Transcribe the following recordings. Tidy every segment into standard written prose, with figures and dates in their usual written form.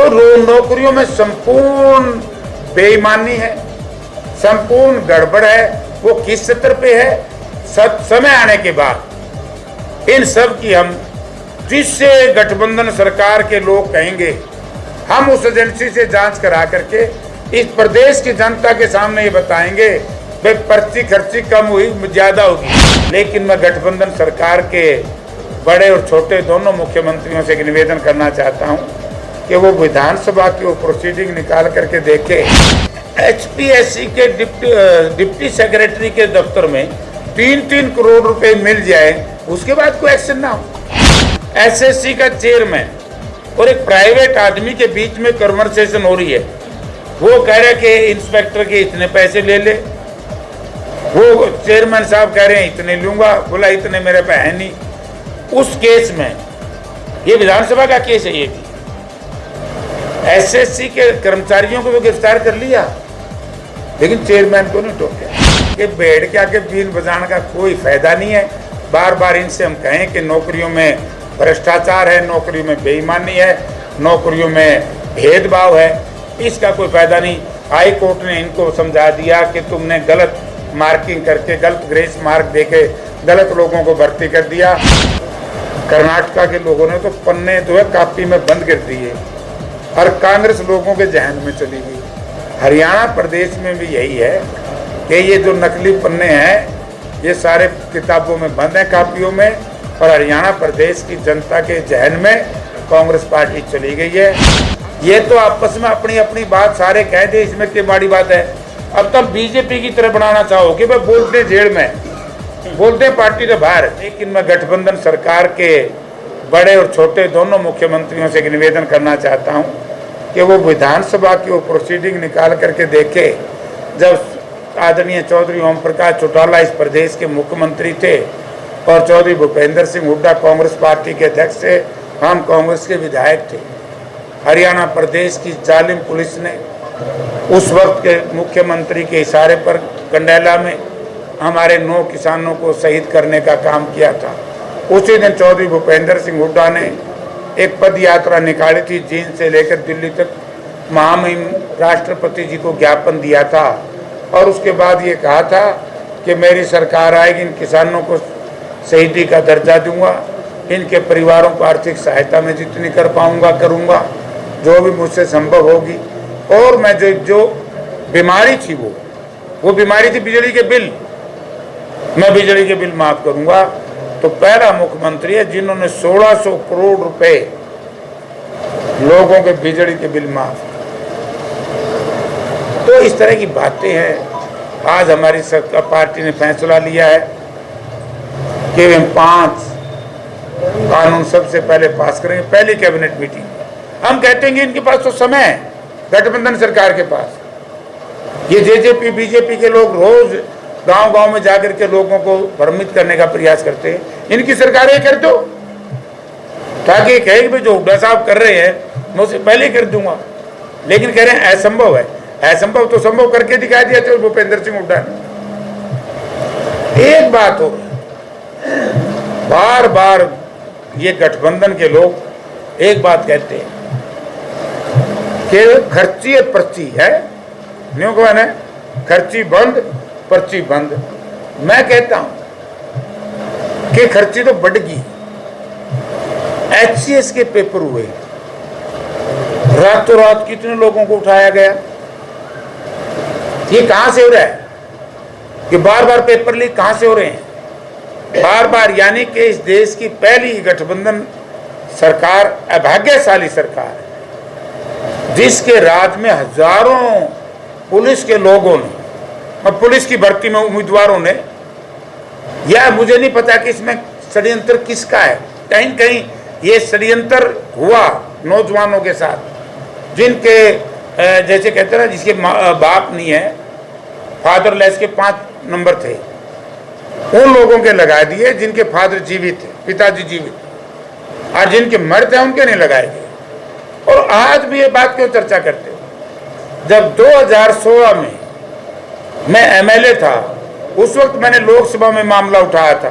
तो नौकरियों में संपूर्ण बेईमानी है, संपूर्ण गड़बड़ है। वो किस स्तर पे है? समय आने के बाद इन सब की हम जिससे गठबंधन सरकार के लोग कहेंगे, हम उस एजेंसी से जांच करा करके इस प्रदेश की जनता के सामने ये बताएंगे भाई पर्ची खर्ची कम हुई ज्यादा होगी। लेकिन मैं गठबंधन सरकार के बड़े और छोटे दोनों मुख्यमंत्रियों से एक निवेदन करना चाहता हूं कि वो विधानसभा की वो प्रोसीडिंग निकाल करके देखे। HPSC के डिप्टी सेक्रेटरी के दफ्तर में 3-3 करोड़ रुपए मिल जाए, उसके बाद कोई एक्शन ना हो। SSC का चेयरमैन और एक प्राइवेट आदमी के बीच में कन्वर्सेशन हो रही है। वो कह रहे कि इंस्पेक्टर के इतने पैसे ले ले, वो चेयरमैन साहब कह रहे हैं इतने लूंगा, बोला इतने मेरे पे है नहीं। उस केस में, ये विधानसभा का केस है, ये भी SSC के कर्मचारियों को तो गिरफ्तार कर लिया, लेकिन चेयरमैन को नहीं टोका। कि बेड़ के आगे बीन बजाने का कोई फायदा नहीं है। बार बार इनसे हम कहें कि नौकरियों में भ्रष्टाचार है, नौकरियों में बेईमानी है, नौकरियों में भेदभाव है, इसका कोई फायदा नहीं। हाई कोर्ट ने इनको समझा दिया कि तुमने गलत मार्किंग करके, गलत ग्रेस मार्क देके गलत लोगों को भर्ती कर दिया। कर्नाटका के लोगों ने तो पन्ने जो है कॉपी में बंद कर दिए और कांग्रेस लोगों के जहन में चली गई। हरियाणा प्रदेश में भी यही है कि ये जो नकली पन्ने हैं ये सारे किताबों में बंद हैं, कॉपियों में, और हरियाणा प्रदेश की जनता के जहन में कांग्रेस पार्टी चली गई है। ये तो आपस में अपनी अपनी बात सारे कह दे, इसमें क्या बड़ी बात है। अब तब बीजेपी की तरह बनाना चाहो कि भाई बोलते जेल में, बोलते पार्टी से बाहर। लेकिन मैं गठबंधन सरकार के बड़े और छोटे दोनों मुख्यमंत्रियों से एक निवेदन करना चाहता हूं कि वो विधानसभा की वो प्रोसीडिंग निकाल करके देखे। जब आदरणीय चौधरी ओम प्रकाश चौटाला इस प्रदेश के मुख्यमंत्री थे और चौधरी भूपेंद्र सिंह हुड्डा कांग्रेस पार्टी के अध्यक्ष थे, हम कांग्रेस के विधायक थे। हरियाणा प्रदेश की जालिम पुलिस ने उस वक्त के मुख्यमंत्री के इशारे पर कंडैला में हमारे 9 किसानों को शहीद करने का काम किया था। उसी दिन चौधरी भूपेंद्र सिंह हुड्डा ने एक पद यात्रा निकाली थी, जींद से लेकर दिल्ली तक। महामहिम राष्ट्रपति जी को ज्ञापन दिया था और उसके बाद ये कहा था कि मेरी सरकार आएगी, इन किसानों को शहीदी का दर्जा दूंगा, इनके परिवारों को आर्थिक सहायता में जितनी कर पाऊंगा करूंगा, जो भी मुझसे संभव होगी। और मैं जो बीमारी थी वो बीमारी थी बिजली के बिल, मैं बिजली के बिल माफ करूंगा। तो पहला मुख्यमंत्री है जिन्होंने 1600 करोड़ रुपए लोगों के बिजली के बिल माफ। तो इस तरह की बातें हैं। आज हमारी सरकार पार्टी ने फैसला लिया है कि हम 5 कानून सबसे पहले पास करेंगे, पहली कैबिनेट मीटिंग। हम कहते हैं इनके पास तो समय है, गठबंधन सरकार के पास। ये जेजेपी बीजेपी के लोग रोज गांव-गांव में जाकर के लोगों को भ्रमित करने का प्रयास करते हैं। इनकी सरकार ये कर दो ताकि कहे कि जो हुड्डा साहब कर रहे हैं मैं उसे पहले कर दूंगा। लेकिन कह रहे हैं असंभव है। असंभव तो संभव करके दिखा दिया था भूपेंद्र सिंह हुड्डा ने। एक बात हो, बार बार ये गठबंधन के लोग एक बात कहते हैं कि खर्ची है पर्ची है, न्यू कौन है, खर्ची बंद पर्ची बंद। मैं कहता हूं कि खर्ची तो बढ़ गई। HCS के पेपर हुए, रातों रात कितने लोगों को उठाया गया। ये कहां से हो रहा है कि बार बार पेपर लीक कहां से हो रहे हैं, बार बार। यानी कि इस देश की पहली गठबंधन सरकार अभाग्यशाली सरकार है जिसके राज में हजारों पुलिस के लोगों ने और पुलिस की भर्ती में उम्मीदवारों ने, या मुझे नहीं पता कि इसमें षड्यंत्र किसका है। कहीं कहीं ये षड्यंत्र हुआ नौजवानों के साथ जिनके जैसे कहते हैं ना, जिसके बाप नहीं है, फादरलेस के 5 नंबर थे, उन लोगों के लगा दिए जिनके फादर जीवित थे, पिताजी जीवित, और जिनके मर्द हैं उनके नहीं लगाए गए। और आज भी ये बात क्यों चर्चा करते हो? जब 2016 में मैं MLA था, उस वक्त मैंने लोकसभा में मामला उठाया था।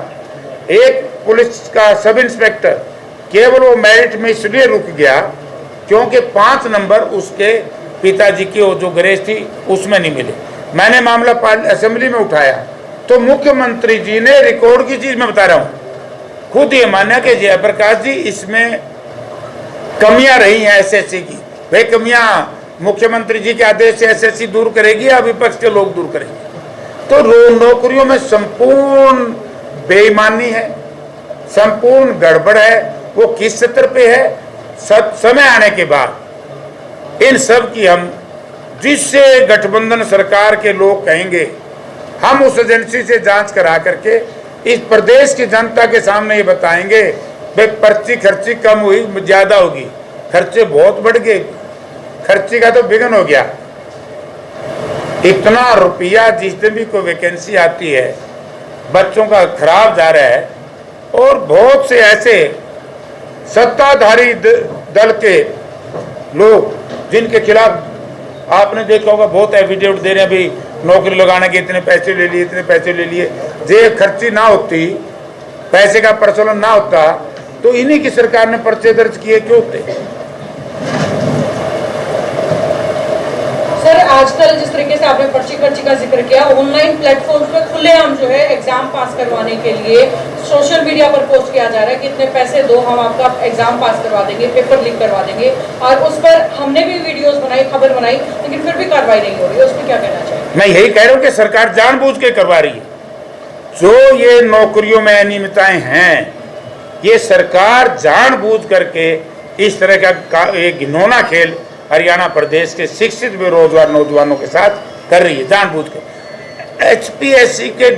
एक पुलिस का सब इंस्पेक्टर केवल वो मेरिट में इसलिए रुक गया क्योंकि 5 नंबर उसके पिताजी की वो जो ग्रेस थी उसमें नहीं मिले। मैंने मामला असेंबली में उठाया तो मुख्यमंत्री जी ने रिकॉर्ड की चीज मैं बता रहा हूं, खुद ये माना कि जयप्रकाश जी इसमें कमियां रही हैं एसएससी की। वे कमियां मुख्यमंत्री जी के आदेश से एसएससी दूर करेगी या विपक्ष के लोग दूर करेंगे? तो नौकरियों में संपूर्ण बेईमानी है, संपूर्ण गड़बड़ है। वो किस स्तर पे है? समय आने के बाद इन सब की हम जिससे गठबंधन सरकार के लोग कहेंगे, हम उस एजेंसी से जांच करा करके इस प्रदेश की जनता के सामने ये बताएंगे भाई पर्ची खर्ची कम हुई ज्यादा होगी, खर्चे बहुत बढ़ गए, खर्चे का तो बिगन हो गया। इतना रुपया जिस दिन भी कोई वैकेंसी आती है बच्चों का खराब जा रहा है। और बहुत से ऐसे सत्ताधारी दल के लोग जिनके खिलाफ आपने देखा होगा बहुत एफिडेविट दे रहे हैं, भाई नौकरी लगाने के इतने पैसे ले लिए, इतने पैसे ले लिए। जे खर्ची ना होती, पैसे का प्रचलन ना होता तो इन्हीं की सरकार ने पर्चे दर्ज किए क्यों होते? सर आजकल जिस तरीके से आपने पर्ची खर्ची का जिक्र किया, ऑनलाइन प्लेटफॉर्म पे खुलेआम जो है एग्जाम पास करवाने के लिए सोशल मीडिया पर पोस्ट किया जा रहा है कि इतने पैसे दो, हम आपका एग्जाम पास करवा देंगे, पेपर लीक करवा देंगे। और उस पर हमने भी वीडियोस बनाई, खबर बनाई, लेकिन फिर भी कार्रवाई नहीं हो रही है। उस पर क्या कहना चाहिए? मैं यही कह रहा हूँ कि सरकार जानबूझ के करवा रही है। जो ये नौकरियों में अनियमितताएं हैं, ये सरकार जानबूझ करके इस तरह का एक घिनौना खेल हरियाणा प्रदेश के शिक्षित बेरोजगार नौजवानों के साथ कर रही है जानबूझ कर। एचपीएससी के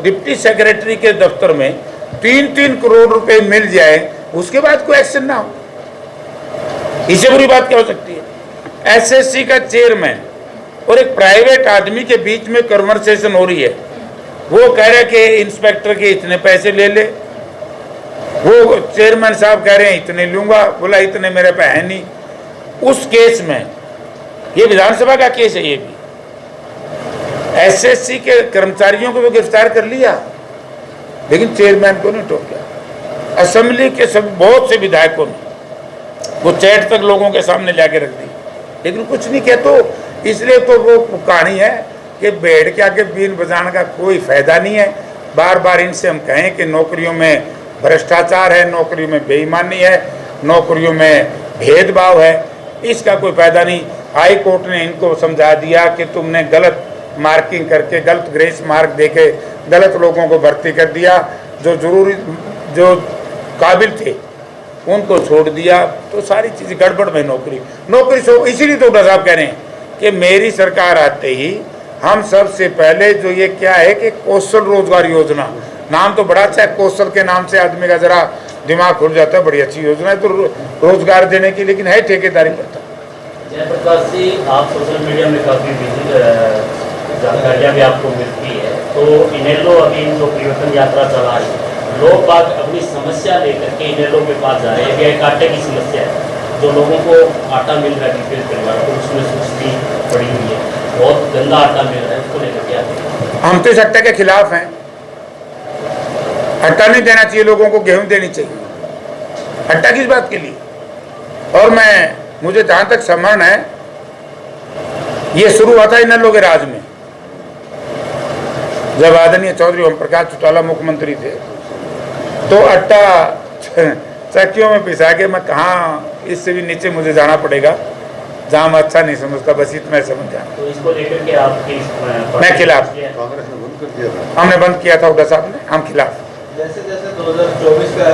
डिप्टी सेक्रेटरी के दफ्तर में 3-3 करोड़ रुपए मिल जाए, उसके बाद कोई एक्शन ना हो, इससे बुरी बात क्या हो सकती है? एसएससी का चेयरमैन और एक प्राइवेट आदमी के बीच में कन्वर्सेशन हो रही है। वो कह रहे कि इंस्पेक्टर के इतने पैसे ले ले, वो चेयरमैन साहब कह रहे हैं इतने लूंगा, बोला इतने मेरे पे है नहीं। उस केस में, ये विधानसभा का केस है, ये भी एसएससी के कर्मचारियों को तो गिरफ्तार कर लिया, लेकिन चेयरमैन को नहीं टोका। असेंबली के सब बहुत से विधायकों ने वो चैट तक लोगों के सामने लाके रख दी, लेकिन कुछ नहीं किया। तो इसलिए तो वो कहानी है कि भेड़ के आगे बीन बजाने का कोई फायदा नहीं है। बार बार इनसे हम कहें कि नौकरियों में भ्रष्टाचार है, नौकरियों में बेईमानी है, नौकरियों में भेदभाव है, इसका कोई फायदा नहीं। हाई कोर्ट ने इनको समझा दिया कि तुमने गलत मार्किंग करके, गलत ग्रेस मार्क देके गलत लोगों को भर्ती कर दिया, जो जरूरी जो काबिल थे उनको छोड़ दिया, तो सारी चीज़ें गड़बड़ में नौकरी सो। इसीलिए तो डॉक्टर साहब कह रहे हैं कि मेरी सरकार आते ही हम सबसे पहले जो ये क्या है कि कौशल रोजगार योजना, नाम तो बड़ा अच्छा है, कौशल के नाम से आदमी का जरा दिमाग खुल जाता है, बड़ी अच्छी योजना है तो रोजगार देने की, लेकिन है ठेकेदारी पर। जयप्रकाश जी, आप सोशल मीडिया में काफ़ी बिजी, जानकारियाँ भी आपको मिलती है, तो इनेलो अभी जो परिवर्तन यात्रा चला रही है, लोग बाग अपनी समस्या लेकर के इनेलो के पास जा रहे हैं। ये एक आटे की समस्या है, जो लोगों को आटा मिल रहा है बीपीएल परिवार को, उसमें सुस्ती पड़ी हुई है, बहुत गंदा आटा मिल रहा है, उसको लेकर के आते हैं। हम तो इस आटे के खिलाफ हैं। आटा नहीं देना चाहिए लोगों को, गेहूं देनी चाहिए। आटा किस बात के लिए? और मुझे जहां तक स्मरण है, ये शुरू हुआ था इनेलो के राज में, जब आदरणीय चौधरी ओम प्रकाश चौटाला मुख्यमंत्री थे, तो आटा चक्कियों में पिसा के, मैं कहाँ इससे भी नीचे मुझे जाना पड़ेगा जहाँ मैं अच्छा नहीं समझता, बस इतना समझ जाना। तो इसको लेकर के आपकी मैं खिलाफ, कांग्रेस ने बंद कर दिया था, हमने बंद किया था हुड्डा साहब ने, हम खिलाफ। जैसे जैसे 2024 का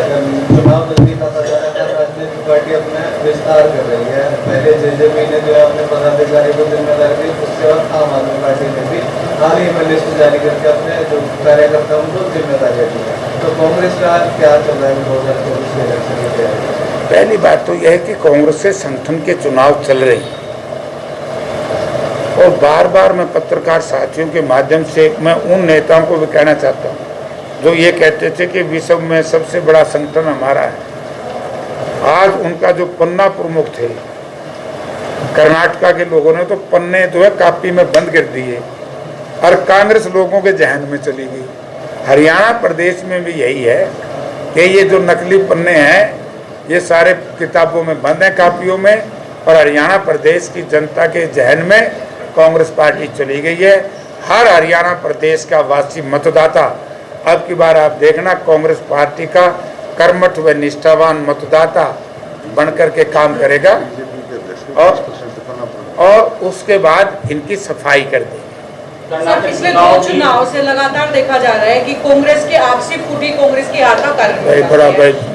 चुनाव नजदीक आता जा रहा है, राजनीतिक पार्टी अपने विस्तार कर रही है। पहले जेजेपी ने जो है अपने पदाधिकारी को जिम्मेदारी दी, उसके बाद आम आदमी पार्टी ने भी हाल ही में लिस्ट जारी करके अपने जो कार्यकर्ता उनको जिम्मेदारी दी। तो कांग्रेस का क्या चल रहा है 2024 के इलेक्शन की तैयारी? पहली बात तो यह है कि कांग्रेस से संगठन के चुनाव चल रहे हैं, और बार बार मैं पत्रकार साथियों के माध्यम से मैं उन नेताओं को भी कहना चाहता हूँ जो ये कहते थे कि विश्व में सबसे बड़ा संगठन हमारा है। आज उनका जो पन्ना प्रमुख थे, कर्नाटका के लोगों ने तो पन्ने जो है कापी में बंद कर दिए और कांग्रेस लोगों के जहन में चली गई। हरियाणा प्रदेश में भी यही है कि ये जो नकली पन्ने हैं ये सारे किताबों में बंद हैं, कापियों में, और हरियाणा प्रदेश की जनता के जहन में कांग्रेस पार्टी चली गई है। हर हरियाणा प्रदेश का वासी मतदाता अब की बार आप देखना कांग्रेस पार्टी का कर्मठ व निष्ठावान मतदाता बनकर के काम करेगा बीजेपी के अध्यक्ष को 10% करना पड़ेगा। और उसके बाद इनकी सफाई कर देंगे। सर, पिछले 2 चुनाव से लगातार देखा जा रहा है कि कांग्रेस की आपसी फूटी कांग्रेस की हाथ का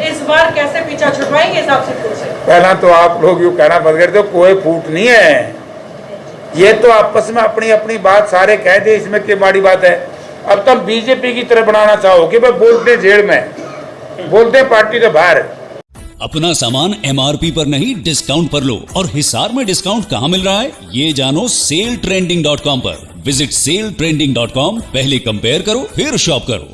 इस बार कैसे पीछा छुड़वाएंगे इस आपसी फूट से? पहला तो आप लोग यूँ कहना बंद कर दो, कोई फूट नहीं है। ये तो आपस में अपनी अपनी बात सारे कह दे, इसमें क्या बड़ी बात है। अब तुम बीजेपी की तरह बनाना चाहो कि भाई बोलते जेल में, बोलते पार्टी से बाहर। अपना सामान MRP पर नहीं डिस्काउंट पर लो। और हिसार में डिस्काउंट कहाँ मिल रहा है ये जानो SaleTrending.com पर। विजिट SaleTrending.com, पहले कंपेयर करो फिर शॉप करो।